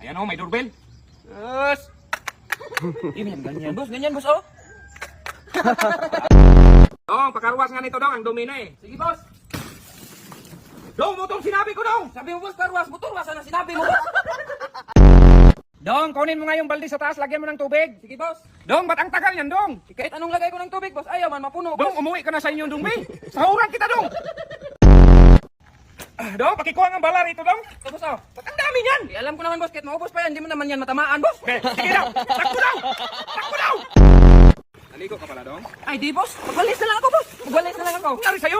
Ayan oh, may doorbell. Yes. Ganyan boss oh. Dong, pakarwas nga nito dong, ang dumi na eh. Sige boss. Dong, motong sinabi ko dong. Sabi mo boss, karwas, motor, wasa na sinabi mo boss. Dong, kunin mo nga yung balde sa taas, lagyan mo ng tubig. Sige boss. Dong, ba't ang tagal yan dong? Kahit anong lagay ko ng tubig boss, ayaw man mapuno boss. Dong, umuwi ka na sa inyong dumi. Sahuran kita dong. Dong, pakikuha ng bala rito dong. Ito boss oh. Ba't ang dami niyan? Alam ko naman boss, kahit maubos pa yan, hindi mo naman yan matamaan boss. Okay, sige daw. Takbo daw. Takbo daw. Naligo ka pala dong. Ay di boss, magwalis na lang ako boss. Magwalis na lang ako. Ang nari sa'yo.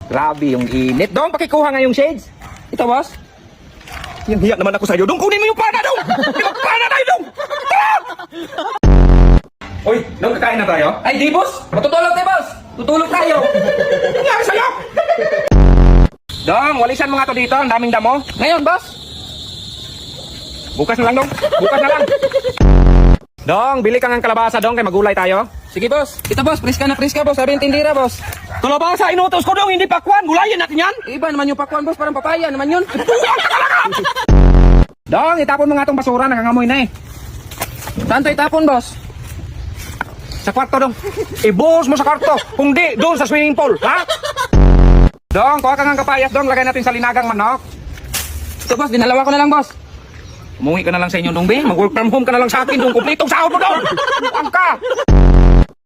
Grabe yung init. Dong, pakikuha nga yung shades. Ito boss. Yung hiyak naman ako sa'yo. Dong, kunin mo yung pana dong. Di magpana tayo dong. Tara! Uy, dong, kakain na tayo? Ay di boss, matutulog tayo boss. Tutulog tayo. Ang nari sa'yo. Dong, walisan mo nga to dito. Ang daming damo. Ngayon boss. Bukas na lang dong. Bukas na lang. Dong, bili ka ng kalabasa dong kay magulay tayo. Sige boss. Ito boss, priska na priska boss. Sabi ng tindira boss. Kalabasa, inutos ko dong, hindi pakwan. Gulayin natin yan. Iba naman yung pakwan boss, parang papaya naman yun. Dong, itapon mo nga tong basura. Nangangamoy na eh. Saan to itapon boss? Sa kwarto dong. Ibuhos mo sa kwarto. Kung di, doon sa swimming pool. Ha? Dong, kuha ka ng kapayas dong. Lagay natin sa linagang manok. Ito boss, dinalawa ko na lang boss. Umuwi ka na lang sa inyo dong, be. Mag-work from home ka na lang sa akin dong. Kumpletong sahod mo dong. Ang ka.